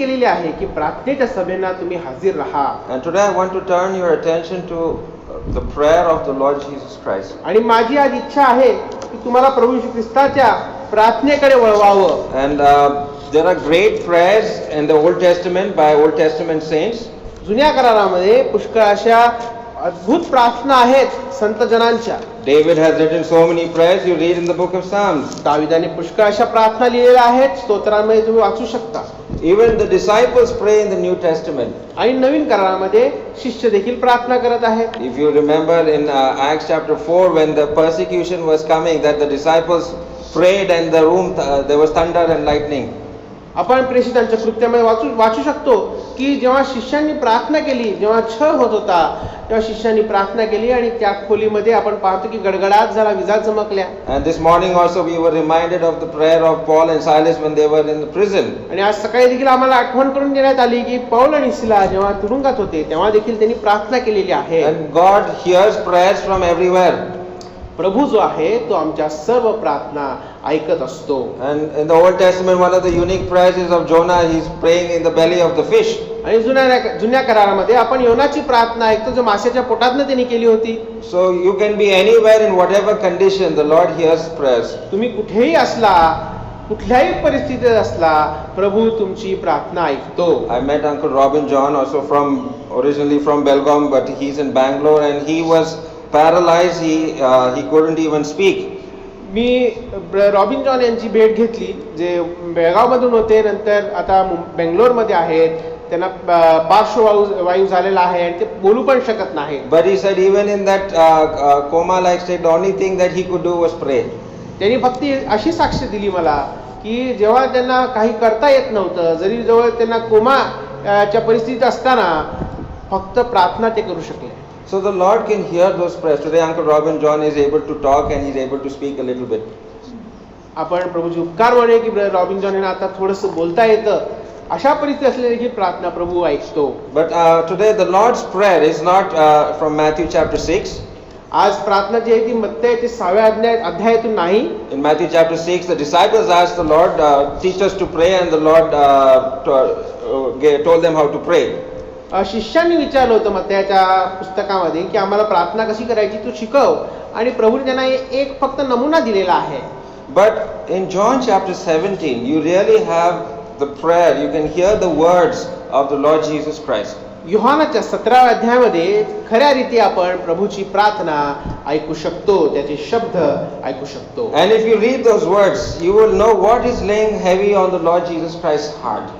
केलेली आहे की प्रार्थनेच्या सभेला तुम्ही हजर राहा. And today I want to turn your attention to the prayer of the Lord Jesus Christ. आणि माझी आज इच्छा आहे की तुम्हाला प्रभू येशू ख्रिस्ताच्या प्रार्थनेकडे वळवावं. And there are great prayers in the Old Testament by Old Testament saints. जुन्या करारामध्ये पुष्कळ अशा अद्भुत प्रार्थना आहेत संत जनांच्या. David has written so many prayers you read in the book of Psalms. दाविदाने पुष्कळ अशा प्रार्थना लिहिलेल्या आहेत, स्तोत्रांमध्ये तुम्ही वाचू शकता. Even the disciples pray in the New Testament. आणि नवीन करारामध्ये शिष्य देखील प्रार्थना करत आहेत. If you remember in Acts chapter 4 when the persecution was coming, that the disciples prayed and the room there was thunder and lightning. आपण प्रेषितांच्या कृत्यामध्ये वाचू शकतो की जेव्हा शिष्यांनी प्रार्थना केली, जेव्हा छळ होत होता तेव्हा शिष्यांनी प्रार्थना केली आणि त्या खोलीमध्ये आपण पाहतो की गडगडाट झाला, विजा चमकल्या. And this morning also we were reminded of the prayer of Paul and Silas when they were in the prison. आणि आज सकाळी देखील आम्हाला आठवण करून देण्यात आली की पौल आणि सिला जेव्हा तुरुंगात होते तेव्हा देखील त्यांनी प्रार्थना केलेली आहे. And God hears prayers from everywhere. प्रभू जो आहे तो आमच्या सर्व प्रार्थना ऐकत असतो. And in the Old Testament one of the unique prayers is of Jonah. He's praying in the belly of the fish. आणि जुन्या करारामध्ये आपण योनाची प्रार्थना ऐकतो जो माशाच्या पोटातनं त्यांनी केली होती. So you can be anywhere in whatever condition, the Lord hears prayers. तुम्ही कुठेही असला, कुठल्याही परिस्थितीत असला, प्रभू तुमची प्रार्थना ऐकतो. I met Uncle Robin John also originally from Belgaum, but he's in Bangalore and he was paralyzed. He couldn't even speak. Me robin John यांची भेट घेतली जे बेळगावमधून होते, नंतर आता बेंगलोरमध्ये आहेत. त्यांना पार्श्ववायू झालेला आहे आणि ते बोलू पण शकत नाही. But he said even in that coma like state, the only thing that he could do was pray. त्यांनी फक्त अशी साक्ष दिली मला की जेव्हा त्यांना काही करता येत नव्हतं, जरी जवळ त्यांना कोमाच्या परिस्थितीत असताना फक्त प्रार्थना ते करू शकले. So the Lord can hear those prayers. Today Uncle Robin John is able to talk and he's able to speak a little bit. आपण प्रभूची उपकार म्हणे की रॉबिन जॉन यांना आता थोडंसं बोलता येतं. अशा परिस्थिती असलेली देखील प्रार्थना प्रभू ऐकतो. But today the Lord's prayer is not from Matthew chapter 6. आज प्रार्थना जी आहे ती मत्तई 6व्या अध्यायातून नाही. In Matthew chapter 6 the disciples asked the Lord, teach us to pray, and the Lord told them how to pray. शिष्यांनी विचारलं होतं मत्तईच्या पुस्तकामध्ये की आम्हाला प्रार्थना कशी करायची तू शिकव, आणि प्रभूने त्यांना एक फक्त नमुना दिलेला आहे. But in John chapter 17 you really have the prayer. You can hear the words of the Lord Jesus Christ. योहानाच्या 17व्या अध्यायामध्ये खऱ्या रीती आपण प्रभूची प्रार्थना ऐकू शकतो, त्याचे शब्द ऐकू शकतो. And if you read those words you will know what is laying heavy on the Lord Jesus Christ's heart.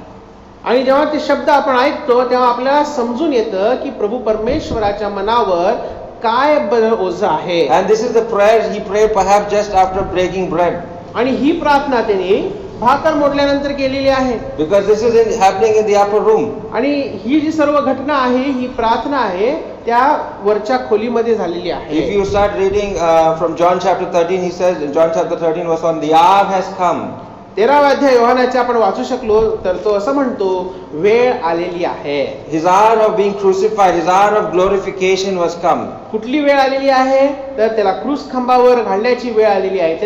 आणि जेव्हा ते शब्द आपण ऐकतो तेव्हा आपल्याला समजून येतं की प्रभू परमेश्वराच्या मनावर काय ओझं आहे. And this is the prayer he prayed perhaps just after breaking bread. आणि ही प्रार्थना त्यांनी भाकर मोडल्यानंतर केलेली आहे. Because this is happening in the upper room. आणि ही जी सर्व घटना आहे, ही प्रार्थना आहे त्या वरच्या खोलीमध्ये झालेली आहे. If you start reading from John chapter 13, he says in John chapter 13 verse 1, the hour has come. 13वा अध्याय योहानाचे आपण वाचू शकलो तर तो असं म्हणतो वेळ आलेली आहे. His hour of being crucified, his hour of glorification was come. कुठली वेळ आलेली आहे तर त्याला क्रूस खांबावर घालण्याची वेळ आलेली आहे.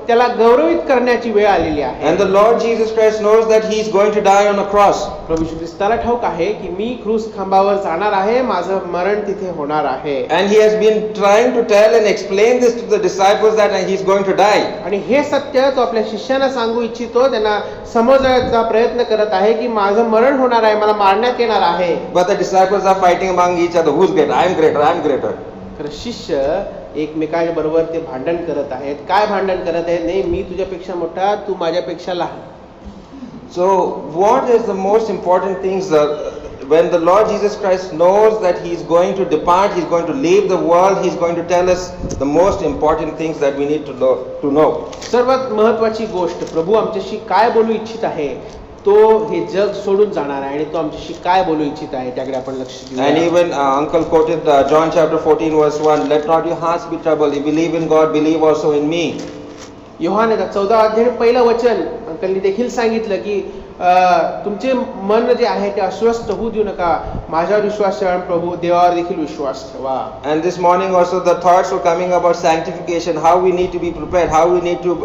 त्याला गौरवित करण्याची वेळ आलेली आहे. And the Lord Jesus Christ knows that he is going to die on a cross. प्रभू येशू ख्रिस्ताला ठाऊक आहे की मी क्रूस खांबावर जाणार आहे, माझं मरण तिथे होणार आहे. And he has been trying to tell and explain this to the disciples that he is going to die. आणि हे सत्य तो आपल्या शिष्यांना सांगू इच्छितो, त्यांना समजवण्याचा प्रयत्न करत आहे की माझं मरण होणार आहे, मला मारण्यात येणार आहे. But the disciples are fighting among each other. Who's greater? I am greater. I am greater. तर शिष्य एकमेकांच्या बरोबर ते भांडण करत आहेत. काय भांडण करत आहेत? नाही, मी तुझ्यापेक्षा मोठा, तू माझ्यापेक्षा लहान. So what is the most important things when the Lord Jesus Christ knows that he is going to depart, he is going to leave the world, he is going to tell us the most important things that we need to know. सर्वात महत्त्वाची गोष्ट प्रभू आमच्याशी काय बोलू इच्छित आहे, तो हे जग सोडून जाणार आहे आणि तो आमच्याशी काय बोलू इच्छित आहे त्याकडे आपण लक्ष देऊ. And even uncle quoted John chapter 14 verse 1, let not your hearts be troubled, you believe in God, believe also in me. योहानाच्या 14व्या अध्यायाचे पहिलं वचन अंकलनी देखील सांगितलं की तुमचे मन जे आहे ते अस्वस्थ होऊ देऊ नका, माझ्यावर विश्वास ठेवा, प्रभू देवावर देखील विश्वास ठेवा. And this morning also the thoughts were coming about sanctification, how we need to be prepared, how we need to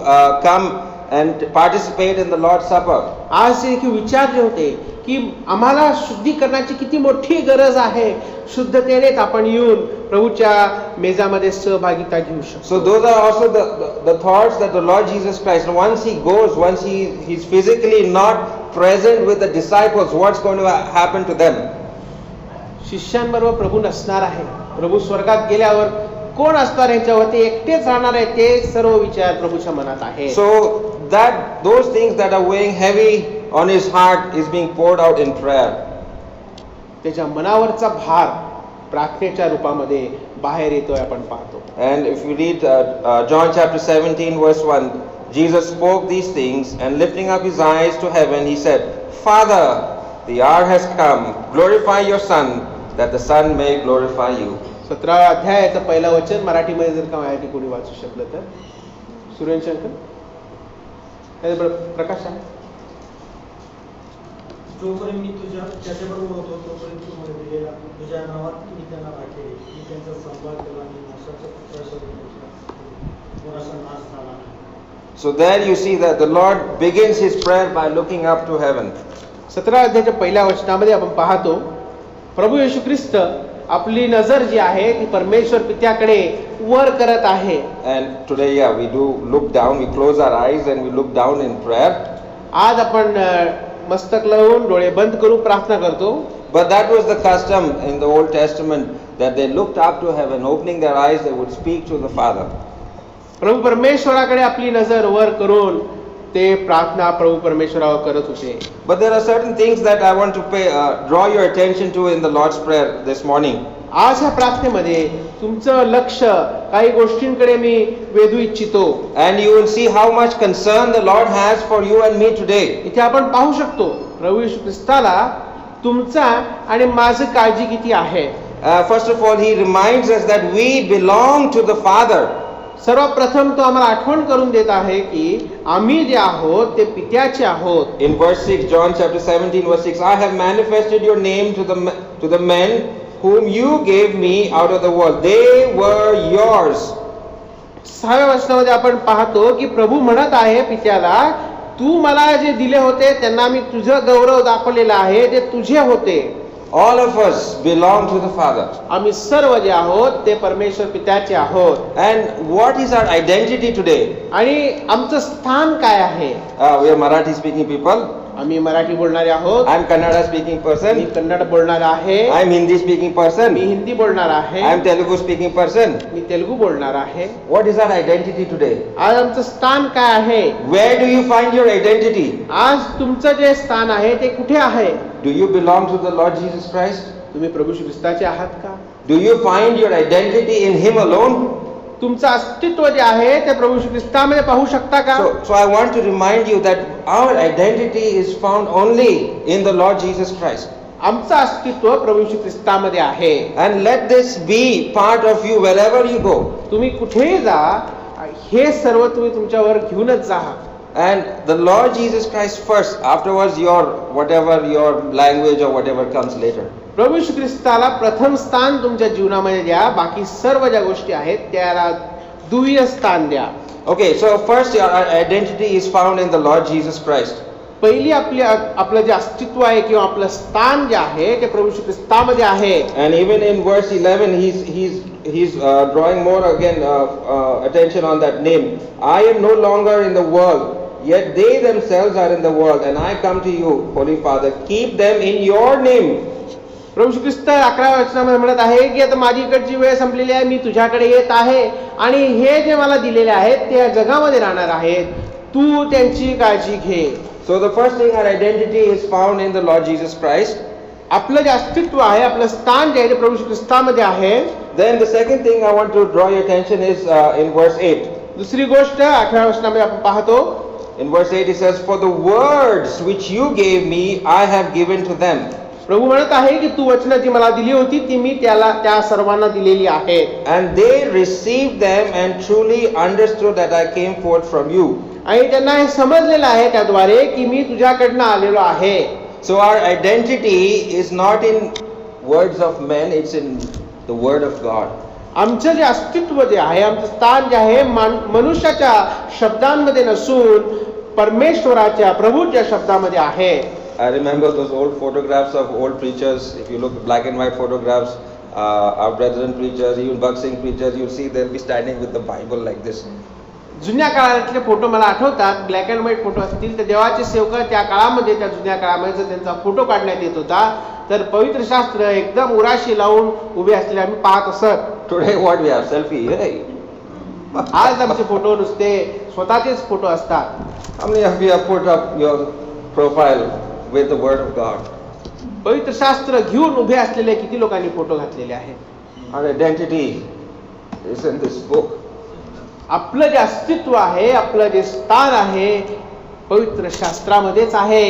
come and participate in the Lord's Supper. आज ते देखील विचार जे होते की आम्हाला शुद्धीकरणाची किती मोठी गरज आहे, शुद्धतेनेच आपण येऊन प्रभूच्या मेजामध्ये सहभागिता घेऊ शकतो. So those are also the thoughts that the Lord Jesus Christ, once he goes, once he's physically not present with the disciples, what's going to happen to them? शिष्यांबरोबर प्रभू नसणार आहे. प्रभू स्वर्गात गेल्यावर कोण असणार यांच्यावर, ते एकटेच राहणार आहे. ते सर्व विचार प्रभूच्या मनात आहे. So that those things that are weighing heavy on his heart is being poured out in prayer. त्याच्या मनावरचा भार प्रार्थनेच्या रूपामध्ये बाहेर येतोय आपण पाहतो. And if you read John chapter 17 verse 1, Jesus spoke these things and lifting up his eyes to heaven, he said, Father, the hour has come, glorify your Son, that the Son may glorify you. 17व्या अध्यायाचं पहिलं वचन मराठीमध्ये जर का माझ्यासाठी कोणी वाचू शकलं तर. सूर्यशंकर प्रकाश आहे. जोपर्यंत मी त्याच्याबरोबर होतो तोपर्यंत तू मला दिलेला तुझ्या नावात मी त्यांना राखेल. मी त्यांचा संभाळ केला आणि नाशाच्या पुत्राचा नाश झाला नाही. So there you see that the Lord begins his prayer by looking up to heaven. 17व्या अध्यायाच्या पहिल्या वचनामध्ये आपण पाहतो प्रभू येशू ख्रिस्त आपली नजर जी आहे ती परमेश्वर पित्याकडे वर करत आहे. And today, yeah, we do look down, we close our eyes and we look down in prayer. आज आपण मस्तक लावून डोळे बंद करून प्रार्थना करतो. But that was the custom in the Old Testament, that they looked up to heaven, opening their eyes, they would speak to the Father. प्रभू परमेश्वराकडे आपली नजर वर करून ते प्रार्थना प्रभू परमेश्वरावर करत होते. But there are certain things that I want to draw your attention to in the Lord's Prayer this morning. आज ह्या प्रार्थनेमध्ये तुमचं लक्ष काही गोष्टींकडे मी वेधू इच्छितो. And you will see how much concern the Lord has for you and me today. इथे आपण पाहू शकतो प्रभू येशू ख्रिस्ताला तुमचा आणि माझी काळजी किती आहे. First of all, he reminds us that we belong to the Father. सर्वप्रथम तो आम्हाला आठवण करून देत आहे की आम्ही जे आहोत ते पित्याचे आहोत. In verse 6, John chapter 17 verse 6, I have manifested your name to the men whom you gave me out of the world. They were yours. 6व्या वचनामध्ये आपण पाहतो की प्रभू म्हणत आहे पित्याला, तू मला जे दिले होते त्यांना मी तुझं गौरव दाखवलेला आहे, ते तुझे होते. All of us belong to the Father. आम्ही सर्व जे आहोत ते परमेश्वर पित्याचे आहोत. And what is our identity today? आणि आमचं स्थान काय आहे. We are Marathi speaking people. आम्ही मराठी बोलणारे आहोत. I am Kannada speaking me person. Kannada बोलणार आहे. I am Hindi speaking person. मी हिंदी बोलणार आहे. I am Telugu speaking person. मी तेलुगू बोलणार आहे. What is our identity today? आज आमचं स्थान काय आहे. Where do you find your identity? आज तुमचं जे स्थान आहे ते कुठे आहे. Do you belong to the Lord Jesus Christ? तुम्ही प्रभू श्री ख्रिस्ताचे आहात का. Do you find your identity in Him alone? तुमचं अस्तित्व जे आहे ते प्रभू श्री ख्रिस्तामध्ये पाहू शकता का. So I want to remind you that our identity is found only in the Lord Jesus Christ. आमचं अस्तित्व प्रभू श्री ख्रिस्तामध्ये आहे. And let this be part of you wherever you go. तुम्ही कुठेही जा, हे सर्व तुम्ही तुमच्यावर घेऊनच जा. And the Lord Jesus Christ first, afterwards your whatever your language or whatever comes later. प्रभू श्री ख्रिस्ताला प्रथम स्थान तुमच्या जीवनामध्ये द्या, बाकी सर्व ज्या गोष्टी आहेत त्याला द्वितीय स्थान द्या. Okay, so first our identity is found in the Lord Jesus Christ. पहिली आपलं जे अस्तित्व आहे किंवा आपलं स्थान जे आहे ते प्रभू श्री ख्रिस्तामध्ये आहे. And even in verse 11 he's drawing more again attention on that name. I am no longer in the world, yet they themselves are in the world, and I come to you, Holy Father, keep them in your name. प्रभू श्री ख्रिस्त 11व्या वचनामध्ये म्हणत आहे की आता माझी इकडची वेळ संपलेली आहे, मी तुझ्याकडे येत आहे आणि हे जे मला दिलेले आहेत ते या जगामध्ये राहणार आहेत, तू त्यांची काळजी घे. So the first thing, our identity is found in the Lord Jesus Christ. आपलं जे अस्तित्व आहे, आपलं स्थान जे आहे ते प्रभू श्री ख्रिस्तामध्ये आहे. Then the second thing I want to draw your attention is in verse 8. दुसरी गोष्ट 8व्या वचनामध्ये आपण पाहतो. In verse 8 it says, For the words which you gave me I have given to them. प्रभू म्हणत आहे की तू वचनं जी मला दिली होती ती मी त्या सर्वांना दिलेली आहेत. And they received them and truly understood that I came forth from you. आणि त्यांना हे समजलेलं आहे त्याद्वारे की मी तुझ्याकडनं आलेलो आहे. So our identity is not in words of men, it's in the word of God. आमचं जे अस्तित्व जे आहे, आमचं स्थान जे आहे मनुष्याच्या शब्दांमध्ये नसून परमेश्वराच्या प्रभूच्या शब्दामध्ये आहे. I remember those old photographs of old preachers. If you look at black and white photographs, our brethren preachers, even Bucksing preachers, you'll see they'll be standing with the Bible like this. जुन्या काळातले photo मला आठवतात, black and white photo असतील तर देवाचे सेवक त्या काळामध्ये, त्या जुन्या काळामध्ये जर त्यांचा फोटो काढण्यात येत होता तर पवित्र शास्त्र एकदम उराशी लावून उभे असलेले आम्ही पाहत असत. Today what we have? Selfie. Hey. आज आमचे फोटो नुसते स्वतःचेच फोटो असतात. How many of you have put up your profile with the word of God? पवित्र शास्त्र घेऊन उभे असलेले किती लोकांनी फोटो घातलेले आहेत. Our identity is in this book. आपलं जे अस्तित्व आहे, आपलं जे स्थान आहे पवित्र शास्त्रामध्येच आहे.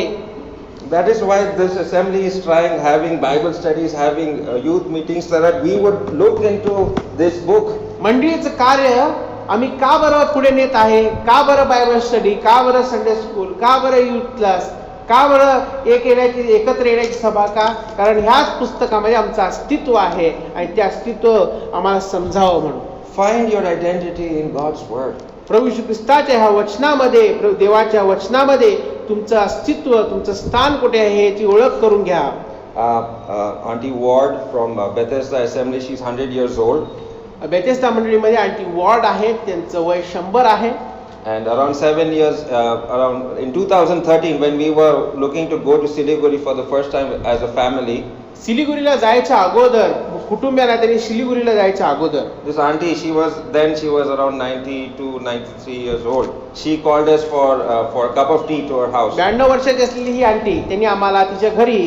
That is why this assembly is trying, having Bible studies, having youth meetings, so that we would look into this book. मंडळीचं कार्य आम्ही का बरं पुढे नेत आहे, का बरं बायबल स्टडी, का बरं संडे स्कूल, का बरं युथ क्लास, का बरं एकत्र येण्याची सभा, का? कारण ह्याच पुस्तकामध्ये आमचं अस्तित्व आहे आणि ते अस्तित्व आम्हाला समजावं म्हणून. Find your identity in God's word. प्रभू श्री ख्रिस्ताच्या ह्या वचनामध्ये, देवाच्या वचनामध्ये तुमचं अस्तित्व, तुमचं स्थान कुठे आहे याची ओळख करून घ्या. Auntie Ward from Bethesda Assembly, she's 100 years old. Bethesda मंडळीमध्ये आंटी वॉर्ड आहेत, त्यांचं वय 100 आहे. And around 7 years, around in 2013, when we were looking to go to Siliguri for the first time as a family, सिलिगुरीला जायच्या अगोदर, कुटुंबियांना त्यांनी सिलिगुरीला जायच्या अगोदर, this auntie, she was around 90 to 93 years old. She called us for a cup of tea to her house. 92 वर्षाची असलेली ही aunty, त्यांनी आम्हाला तिच्या घरी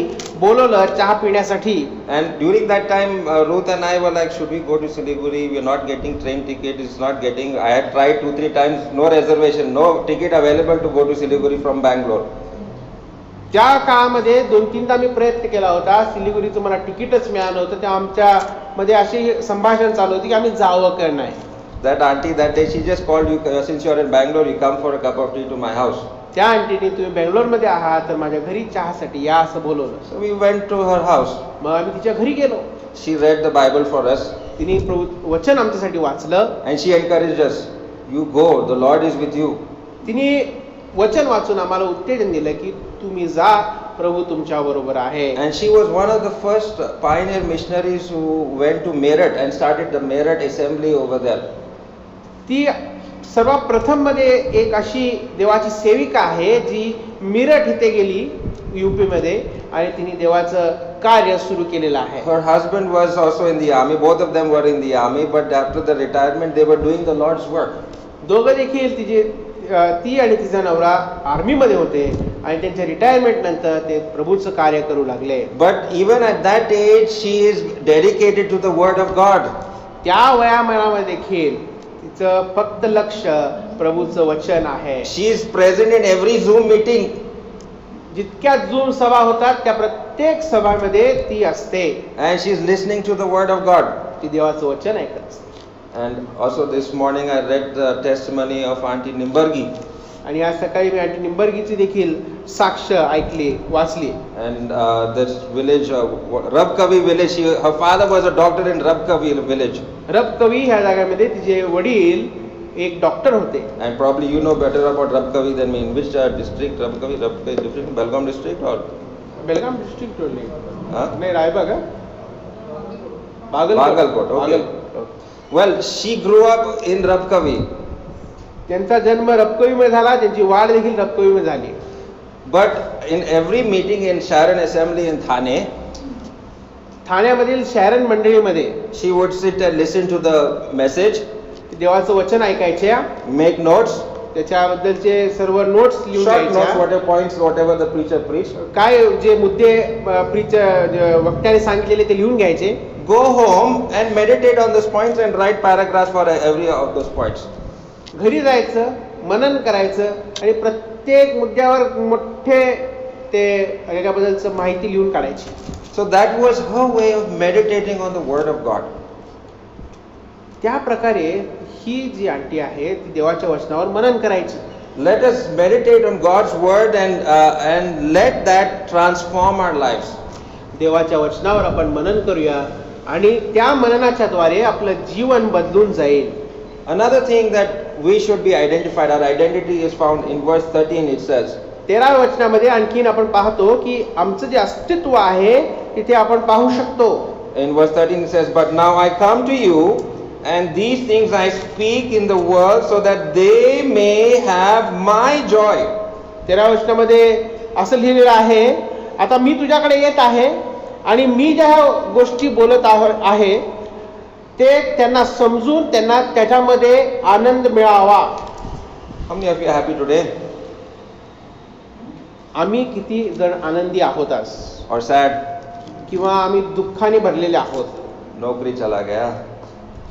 बोलवलं चहा पिण्यासाठी. And during that time, Ruth and I were like, should we go to Siliguri? We are not getting train ticket. It's not getting. I had tried 2-3 times, no reservation, no ticket available to go to Siliguri from Bangalore. त्या काळामध्ये 2-3दा मी प्रयत्न केला होता, सिलिगुरीचं मला तिकीटच मिळालं होतं. तेव्हा आमच्या मध्ये अशी संभाषण चालू होती की आम्ही जावं का नाही. That auntie that day, she just called you, since you are in Bangalore, you come for a cup of tea to my house. त्या आंटीने तुम्ही बेंगलोरमध्ये आहात तर माझ्या घरी चहासाठी या असं बोलवलं. So we went to her house. मग आम्ही तिच्या घरी गेलो. She read the Bible for us. तिने वचन आमच्यासाठी वाचलं. And she encouraged us. You go, the Lord is with you. तिने वचन वाचून आम्हाला उत्तेजन दिलं की तुम्ही जा, प्रभू तुमच्या बरोबर आहे. And she was one of the first pioneer missionaries who went to Meerut and started the Meerut assembly over there. ती सर्वात प्रथम मध्ये एक अशी देवाची सेविका आहे जी मीरठ इथे गेली यूपी मध्ये आणि तिने देवाचं कार्य सुरू केलेलं आहे. Her husband was also in the army. Both of them were in the army, but after the retirement, they were doing the Lord's work. दोघं देखील ती आणि तिचा नवरा आर्मी मध्ये होते आणि त्यांच्या रिटायरमेंट नंतर ते प्रभूचं कार्य करू लागले. But even at that age, she is dedicated to the Word of God. त्या वयामानामध्ये देखील तिचं फक्त लक्ष प्रभूचं वचन आहे. She is present in every Zoom meeting. जितक्या झूम सभा होतात त्या प्रत्येक सभामध्ये ती असते. And she is listening to the Word of God. ती देवाचं वचन ऐकत असते. And also this morning I read the testimony of Auntie Nimbargi. आणि आज सकाळी मी आंटी निंबर्गीची देखील साक्ष ऐकली, वाचली. And this village, Rabkavi village, her father was a doctor in Rabkavi village. रबकवी ह्या जागेमध्ये तिचे वडील एक डॉक्टर होते. And probably you know better about Rabkavi than me. In which district Rabkavi district? Belgaum district or? Belgaum district Huh? नाही, रायबाग का? Bagalkot, okay. Well, she grew up in Rabkavi. त्यांचा जन्म रबकवीमध्ये झाला, त्यांची वाढ देखील रबकवीमध्ये झाली. But in every meeting in Sharon Assembly in Thane, ठाण्यामधील शॅरन मंडळीमध्ये she would sit and listen to the message, देवाचं वचन ऐकायचे, make notes, त्याच्याबद्दलचे सर्व नोट्स लिहून short notes, घ्यायच्या. whatever points, whatever the preacher preached. काय जे मुद्दे वक्त्याने सांगितलेले ते लिहून घ्यायचे. Go home and meditate on those points and write paragraphs for every of those points. घरी जायचं, मनन करायचं आणि प्रत्येक मुद्द्यावर मोठे ते याच्याबद्दलचं माहिती लिहून काढायची. So that was her way of meditating on the Word of God. त्या प्रकारे ही जी आंटी आहे ती देवाच्या वचनावर मनन करायची. Let us meditate on God's Word and let that transform our lives. देवाच्या वचनावर आपण मनन करूया आणि त्या मननाच्या द्वारे आपलं जीवन बदलून जाईल. Another thing that we should be identified. Our identity is found in verse 13. It says, 13व्या वचनामध्ये आणखीन आपण पाहतो की आमचं जे अस्तित्व आहे तिथे आपण पाहू शकतो. in verse 13 it says, but now I come to you, and these things I speak in the world, so that they may have my joy. 13व्या वचनामध्ये असं लिहिलेलं आहे, आता मी तुझ्याकडे येत आहे आणि मी ज्या गोष्टी बोलत आहे ते त्यांना समजून त्यांना त्याच्यामध्ये आनंद मिळावा. How many of you are happy today? आम्ही किती जण आनंदी आहोत आज, Or sad? किंवा आम्ही दुःखाने भरलेले आहोत. नौकरी चला गया,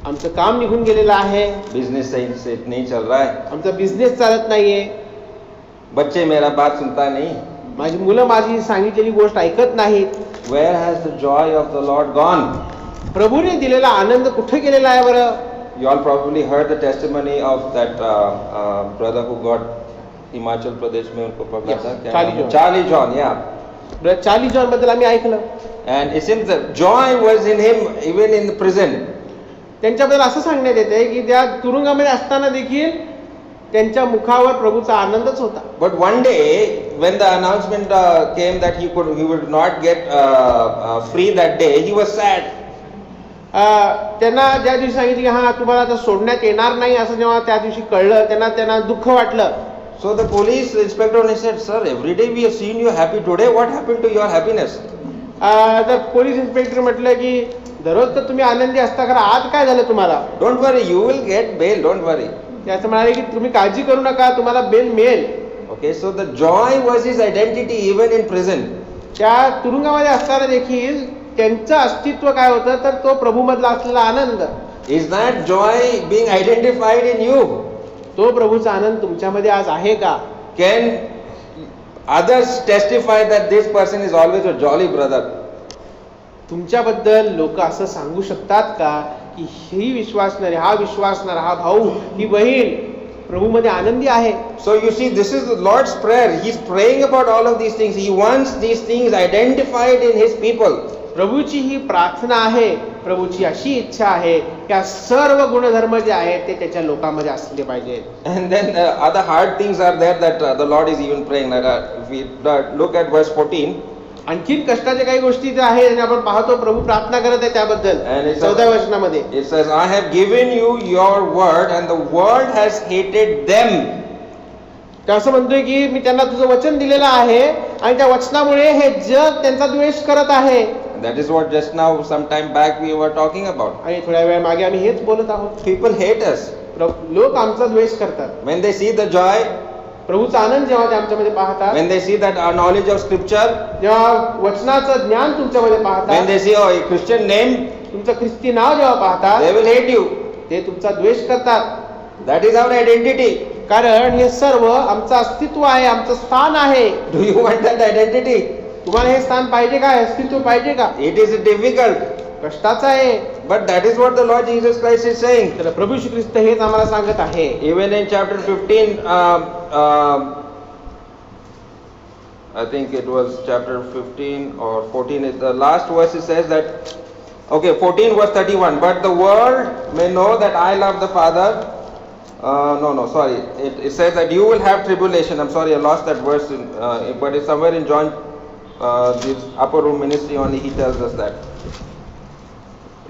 आमचं काम निघून गेलेलं आहे, बिजनेस सही से नहीं चल रहा है, आमचा बिझनेस चालत नाहीये, बच्चे मेरा बात सुनता नहीं. माझी मुलं माझी सांगितलेली गोष्ट ऐकत नाहीत. Where has the joy of the Lord gone? प्रभूने दिलेला आनंद कुठे गेलेला आहे बरं? You all probably heard the testimony of that brother who got Himachal Pradesh में उनको पकड़ा था. क्या Charlie नाम है? John. Charlie John, yeah. Brother Charlie John बद्दल आम्ही ऐकलं. And it seems that joy was in him even in the prison. त्यांच्याबद्दल असं सांगण्यात येते की त्या तुरुंगामध्ये असताना देखील त्यांच्या मुखावर प्रभूचा आनंदच होता. But one day, when the announcement came that he would not get free that day, he was sad. त्यांना ज्या दिवशी सांगितलं की हा तुम्हाला आता सोडण्यात येणार नाही असं जेव्हा त्या दिवशी कळलं त्यांना दुःख वाटलं. So the police inspector said, "Sir, every day we have seen you happy. Today, what happened to your happiness?" तर पोलीस इन्स्पेक्टर म्हटलं की दररोज तर तुम्ही आनंदी असता, खरं आज काय झालं तुम्हाला? Don't worry, you will get bail. Don't worry. ते असं म्हणाले की तुम्ही काळजी करू नका, तुम्हाला बेल मिळेल. Okay, so the joy was his identity even in prison. त्या तुरुंगामध्ये असताना देखील त्यांचं अस्तित्व काय होतं तर तो प्रभूमधला असलेला आनंद. Is that joy being identified in you? तो प्रभूचा आनंद तुमच्यामध्ये आज आहे का? Can others testify that this person is always a jolly brother? तुमच्याबद्दल लोक असं सांगू शकतात का की ही विश्वासणारी हा विश्वासणारा हा भाऊ ही बहीण प्रभूमध्ये आनंदी आहे? So you see, this is the Lord's prayer. He's praying about all of these things. He wants these things identified in His people. प्रभूची ही प्रार्थना आहे, प्रभूची अशी इच्छा आहे की सर्व गुणधर्म जे आहेत ते त्याच्या लोकांमध्ये असले पाहिजेत. And then other hard things are there that the Lord is even praying. If we look at verse 14. आणखीन कष्टाच्या काही गोष्टी ज्या आहेत आणि आपण पाहतो प्रभू प्रार्थना करत आहे त्याबद्दल. And it's 14व्या वचनामध्ये it says, I have given you your word, and the world has hated them. ते असं म्हणतोय की मी त्यांना तुझं वचन दिलेलं आहे आणि त्या वचनामुळे हे जग त्यांचा द्वेष करत आहे. That is what just now, some time back, we were talking about. आणि थोड्या वेळ मागे आम्ही हेच बोलत आहोत. People hate us. लोक आमचा द्वेष करतात. When they see the joy, प्रभूचा आनंद जेव्हा ते आमच्यामध्ये पाहतात, when they see that our knowledge of scripture, जेव्हा वचनाचं ज्ञान तुमच्यामध्ये when पाहतात, they see a Christian name, तुमचं ख्रिस्ती नाव जेव्हा पाहतात, they will hate you. ते तुमचा द्वेष करतात. That is our identity. कारण हे सर्व आमचं अस्तित्व आहे, आमचं स्थान आहे. Do you want that identity? तुम्हाला हे स्थान पाहिजे का? हे अस्तित्व पाहिजे का? It is difficult. कष्टाचं आहे. But that is what the Lord Jesus Christ is saying. तर प्रभू श्री ख्रिस्त हेच आम्हाला सांगत आहे. Even in chapter 15, I think it was chapter 15 or 14, the last verse it says that, okay, 14 verse 31, but the world may know that I love the Father. Sorry. It says that you will have tribulation. I'm sorry, I lost that verse, but it's somewhere in John, this upper room ministry only, he tells us that.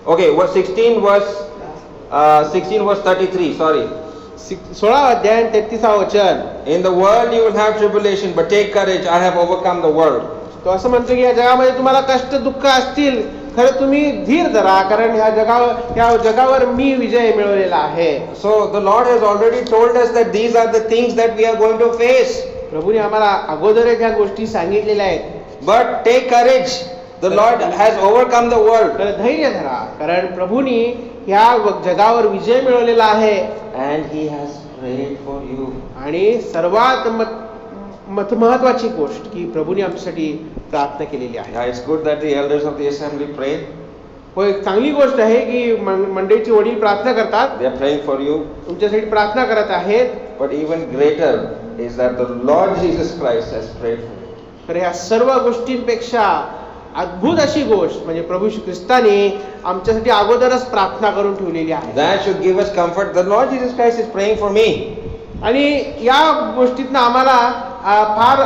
Okay, verse 16 verse 33, sorry. 16 अध्याय 33 वचन. In the world you will have tribulation, but take courage, I have overcome the world. तो असं म्हणतो की या जगामध्ये तुम्हाला कष्ट दुःख असतील, खरं तुम्ही धीर धरा, कारण या जगावर मी विजय मिळवलेला आहे. So the Lord has already told us that these are the things that we are going to face. प्रभूने आम्हाला अगोदरच ह्या गोष्टी सांगितलेल्या आहेत. But take courage. The Lord has overcome the world. तर धैर्य धरा, कारण प्रभूनी ह्या जगावर विजय मिळवलेला आहे. And He has prayed for you. आणि सर्वात महत्वाची गोष्ट की प्रभूने आमच्यासाठी प्रार्थना केलेली आहे. Yeah, it's good that the elders of the assembly prayed. हो, एक चांगली गोष्ट आहे की मंडळीचे वडील प्रार्थना करतात. They are praying for you. तुमच्यासाठी प्रार्थना करत आहेत. But even greater is that the Lord Jesus Christ has prayed for you. तर ह्या सर्व गोष्टींपेक्षा अद्भुत अशी गोष्ट म्हणजे प्रभू श्री ख्रिस्ताने आमच्यासाठी अगोदरच प्रार्थना करून ठेवलेली आहे. That should give us comfort. The Lord Jesus Christ is praying for me. आणि या गोष्टीतनं आम्हाला फार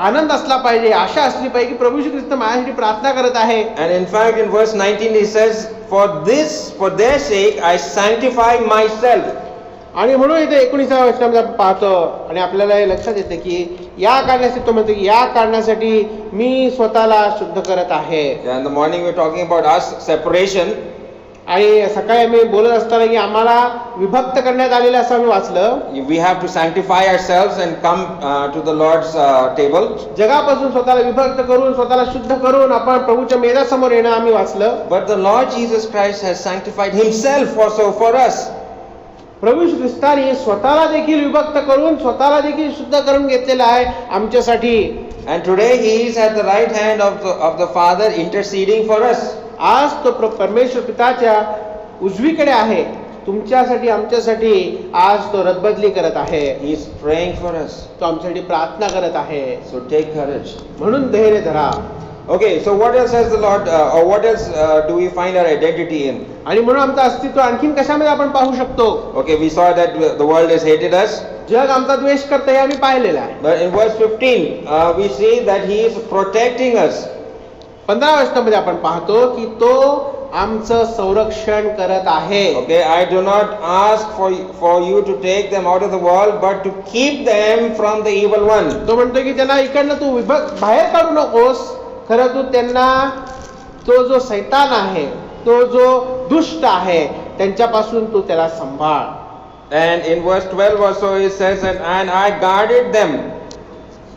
आनंद असला पाहिजे, आशा असली पाहिजे की प्रभू श्री ख्रिस्त माझ्यासाठी प्रार्थना करत आहे. And in fact, in verse 19 he says, for their sake I sanctify myself. आणि म्हणून इथे 19व्या वचनामध्ये आपण पाहतो आणि आपल्याला हे लक्षात येते की या कारणासाठी तो म्हणतो की या कारणासाठी मी स्वतःला शुद्ध करत आहे. In the morning we were talking about us separation. आणि सकाळी आम्ही बोलत असताना की आम्हाला विभक्त करण्यात आलेलं असं आम्ही वाचलं. We have to sanctify ourselves and come to the Lord's table. जगापासून स्वतःला विभक्त करून स्वतःला शुद्ध करून आपण प्रभूच्या मेजासमोर येणं आम्ही वाचलं. But the Lord Jesus Christ has sanctified himself also for us. प्रभू श्री ख्रिस्ताने स्वतःला देखील विभक्त करून स्वतःला देखील शुद्ध करून घेतलेलं आहे आमच्यासाठी. And today he is at the right hand of the Father interceding for us. आज तो परमेश्वर पिताच्या उजवीकडे आहे, तुमच्यासाठी आमच्यासाठी आज तो रदबदली करत आहे. He is praying for us. तो आमच्यासाठी प्रार्थना करत आहे. So take courage. म्हणून धैर्य धरा. Okay, so what else has the Lord, or what else do we find our identity in? आणि म्हणून आमचं अस्तित्व आणखीन कशामध्ये आपण पाहू शकतो. Okay, we saw that the world has hated us. जग आमचा द्वेष करतं हे आम्ही पाहिलेलं आहे. But in verse 15, we see that he is protecting us. 15व्या वचनामध्ये आपण पाहतो की तो आमचं संरक्षण करत आहे. Okay, I do not ask for you to take them out of the world, but to keep them from the evil one. तो म्हणतो की त्यांना इकडनं तू बाहेर काढू नकोस, खरं तू त्यांना तो जो सैतान आहे, तो जो दुष्ट आहे त्यांच्यापासून तू त्याला सांभाळ. And in verse 12 also it says that, and I guarded them.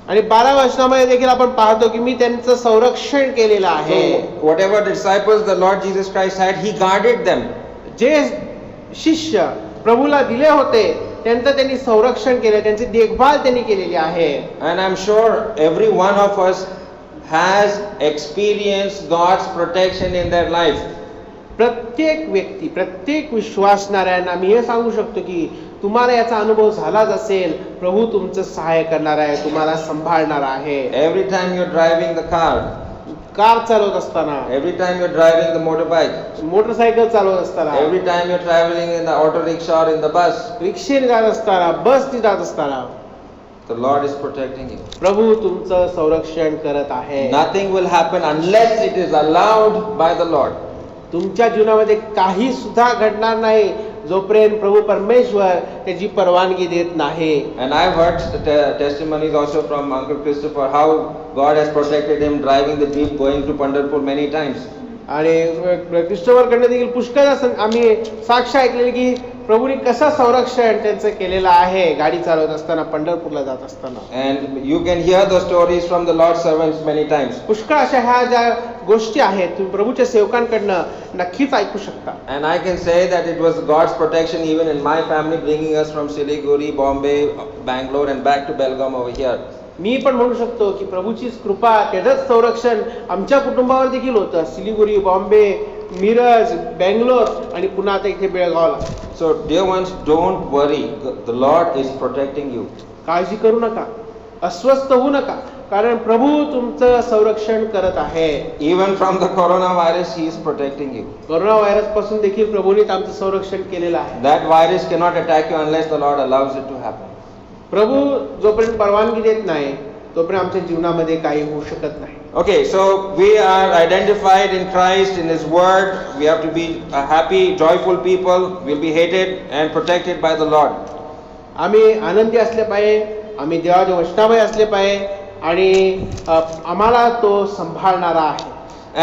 आणि 12व्या वचनामध्ये देखील आपण पाहतो की मी त्यांचं संरक्षण केलेलं आहे. So whatever disciples the Lord Jesus Christ had, he guarded them. जे शिष्य प्रभूला दिले होते त्यांचं त्यांनी संरक्षण केलं, त्यांची देखभाल त्यांनी केलेली आहे. And I'm sure every one of us has experienced God's protection in their life. प्रत्येक व्यक्ती, प्रत्येक विश्वासणाऱ्यांना मी हे सांगू शकतो की तुम्हाला याचा अनुभव झालाच असेल, प्रभू तुमचं सहाय्य करणार आहे, तुम्हाला सांभाळणार आहे. Every time you're driving the car, car चालवत असताना, every time you're driving the motorbike, motorcycle चालवत असताना, every time you're traveling in the auto rickshaw or in the bus, रिक्षेने जात असताना, बसने जात असताना, the Lord is protecting you. प्रभू तुमचं संरक्षण करत आहे. Nothing will happen unless it is allowed by the Lord. तुमच्या जीवनामध्ये काही सुद्धा घडणार नाही जोपर्यंत प्रभू परमेश्वर त्याची परवानगी देत नाही. And I've heard testimonies also from Uncle Christopher how God has protected him driving the jeep going to Pandharpur many times. आणि क्रिस्टोफरकडनं देखील पुष्कळ आम्ही साक्ष ऐकलेली की प्रभूने कसं संरक्षण त्यांचं केलेलं आहे गाडी चालवत असताना, पंढरपूरला जात असताना. And you can hear the stories from the Lord's servants many times. पुष्कळ अशा ह्या ज्या गोष्टी आहेत तुम्ही प्रभूच्या सेवकांकडनं नक्कीच ऐकू शकता. And I can say that it was God's protection even in my family, bringing us from Siliguri, Bombay, Bangalore and back to Belgaum over here. मी पण म्हणू शकतो की प्रभूचीच कृपा, त्याचंच संरक्षण आमच्या कुटुंबावर देखील होतं. सिलिगुरी, बॉम्बे, मिरज, बेंगलोर आणि पुन्हा आता इथे बेळगावला. So dear ones, don't worry. The Lord is protecting you. काळजी करू नका, अस्वस्थ होऊ नका, कारण प्रभू तुमचं संरक्षण करत आहे. Even from the coronavirus, He is protecting you. Corona virus पासून देखील प्रभूने आमचं संरक्षण केलेलं आहे. That virus cannot attack you unless the Lord allows it to happen. प्रभू जोपर्यंत परवानगी देत नाही तोपर्यंत आमच्या जीवनामध्ये काही होऊ शकत नाही. Okay, so we are identified in Christ, in His Word. We have to be a happy, joyful people. We'll be hated and protected by the Lord. आम्ही आनंदी असले पाहिजे, आम्ही देवाच्या वचनामध्ये असले पाहिजे आणि आम्हाला तो सांभाळणारा आहे.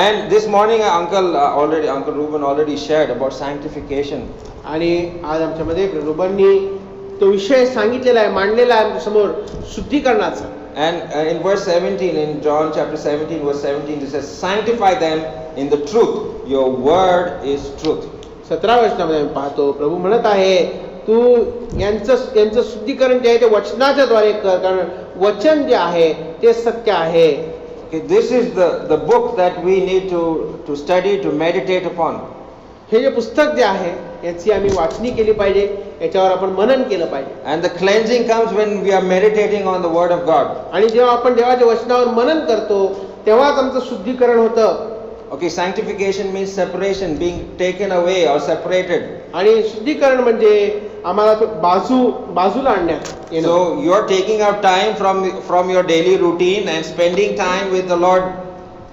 And this morning, Uncle Ruben already shared about sanctification. आणि आज आमच्यामध्ये रुबननी तो विषय सांगितलेला आहे, मांडलेला आहे आमच्या समोर, शुद्धीकरणाचा. And in verse 17, in John chapter 17, verse 17, it says, sanctify them in the truth. Your word is truth. 17व्या वचनामध्ये आम्ही पाहतो प्रभू म्हणत आहे तू यांचं शुद्धीकरण जे आहे ते वचनाच्या द्वारे कर, कारण वचन जे आहे ते सत्य आहे. Okay, this is the book that we need to study, to meditate upon. हे जे पुस्तक जे आहे याची आम्ही वाचणी केली पाहिजे, याच्यावर आपण मनन केलं पाहिजे. And the cleansing comes when we are meditating on the word of God. आणि जेव्हा आपण देवाच्या वचनावर मनन करतो तेव्हाच आमचं शुद्धीकरण होतं. Okay, sanctification means separation, being taken away or separated. आणि शुद्धीकरण म्हणजे आम्हाला तो बाजूला आणण्यात येणं. So you are taking out time from your daily routine and spending time with the Lord.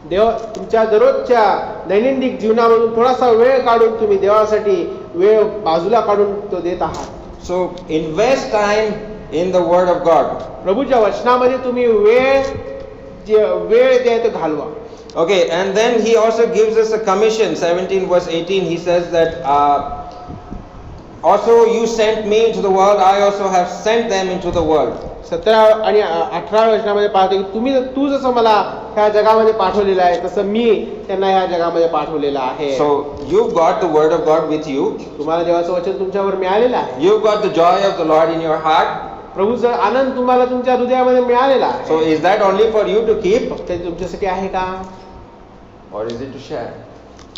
देव तुमच्या दररोजच्या दैनंदिन जीवनामधून थोडासा वेळ काढून तुम्ही देवासाठी वेळ बाजूला काढून तो देत आहात. So invest time in the Word of God. प्रभूच्या वचनामध्ये तुम्ही वेळ द्या तो घालवा. Okay, and then he also gives us a commission. 17 verse 18, he says that also you sent me into the world, I also have sent them into the world. 17 आणि 18 वचनामध्ये पाहतो की तू जसं मला ह्या जगामध्ये पाठवलेलं आहे तसं मी त्यांना ह्या जगामध्ये पाठवलेलं आहे. So you've got the Word of God with you. तुम्हाला देवाचं वचन तुमच्यावर मिळालेलं आहे. You've got the joy of the Lord in your heart. प्रभूचा आनंद तुम्हाला तुमच्या हृदयामध्ये मिळालेला आहे. So is that only for you to keep, फक्त ते तुमच्यासाठी आहे का, or is it to share?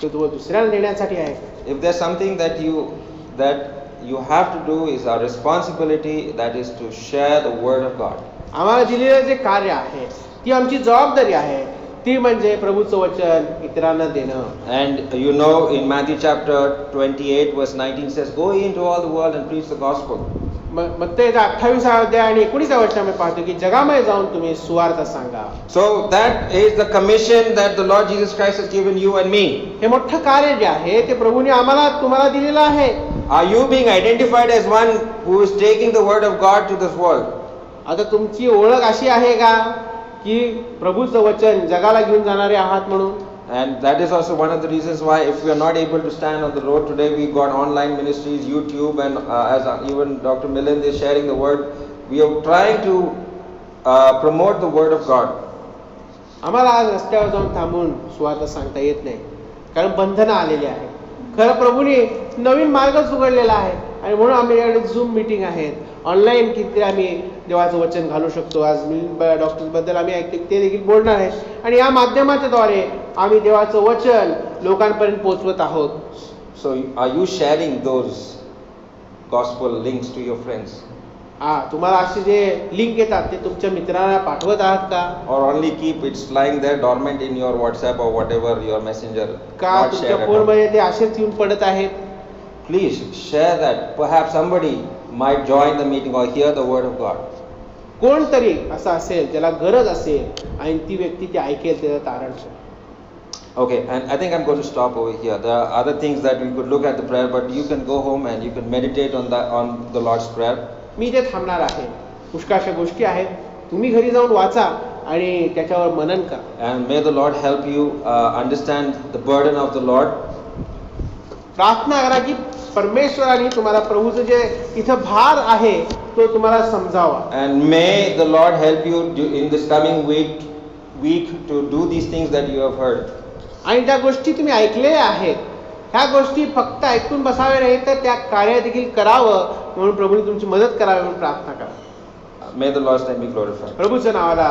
तो तुम्हाला दुसऱ्याला देण्यासाठी आहे? If there's something that you have to do, is our responsibility, that is to share the Word of God. आम्हाला दिलेलं जे कार्य आहे ती आमची जबाबदारी आहे, ती म्हणजे प्रभूचं वचन इतरांना देणं. And you know, in Matthew chapter 28 verse 19 says, go into all the world and preach the gospel. मत्तेच्या 28 अध्याय आणि 19 वचनामध्ये पाहतो की जगामध्ये जाऊन तुम्ही सुवार्ता सांगा. So that is the commission that the Lord Jesus Christ has given you and me. हे मोठं कार्य जे आहे ते प्रभूने तुम्हाला दिलेलं आहे. Are you being identified as one who is taking the Word of God to this world? आता तुमची ओळख अशी आहे का की प्रभूचं वचन जगाला घेऊन जाणारे आहात म्हणून? And that is also one of the reasons why, if we are not able to stand on the road today, we got online ministries, YouTube, and as even Dr. Milind is sharing the word, we are trying to promote the Word of God. आम्हाला आज रस्त्यावर जाऊन थांबून सुवार्ता सांगता येत नाही, कारण बंधनं आलेली आहे. खरं प्रभूने नवीन मार्गच उघडलेला आहे आणि म्हणून आमच्याकडे झूम मीटिंग आहेत, ऑनलाईन किती आम्ही देवाचं वचन घालू शकतो. आज डॉक्टर्सबद्दल आम्ही ऐकतो ते देखील बोलणार आहे आणि या माध्यमाच्या द्वारे आम्ही देवाचं वचन लोकांपर्यंत पोहोचवत आहोत. So are you sharing those gospel links to your friends? तुम्हाला असे जे लिंक येतात ते तुमच्या मित्रांना पाठवत आहात का, Or only keep it lying there dormant in your WhatsApp or whatever your messenger? का Not तुमच्या share at all. फोनमध्ये ते असेच येऊन पडत आहेत? Please share that. Perhaps somebody might join the meeting or hear the Word of God. कोणतरी असं असेल ज्याला गरज असेल आणि ती व्यक्ती ते ऐकेल त्याचं तारण. Okay, and I think I'm going to stop over here. There are other things that we could look at the prayer, but you can go home and you can meditate on the Lord's Prayer. मी ते थांबणार आहे. पुष्कळशा गोष्टी आहेत, तुम्ही घरी जाऊन वाचा आणि त्याच्यावर मनन करा. And may the Lord help you understand the burden of the Lord. प्रार्थना करा की परमेश्वराने तुम्हाला प्रभूचं जे इथं भार आहे तो तुम्हाला समजावा. And may the Lord help you in this coming week to do these things that you have heard. आणि त्या गोष्टी तुम्ही ऐकलेल्या आहेत, ह्या गोष्टी फक्त ऐकून बसावे नाही तर त्या कार्य देखील करावं म्हणून प्रभूने तुमची मदत करावी म्हणून प्रार्थना करा. May the Lord's name be glorified. प्रभूच्या नावाला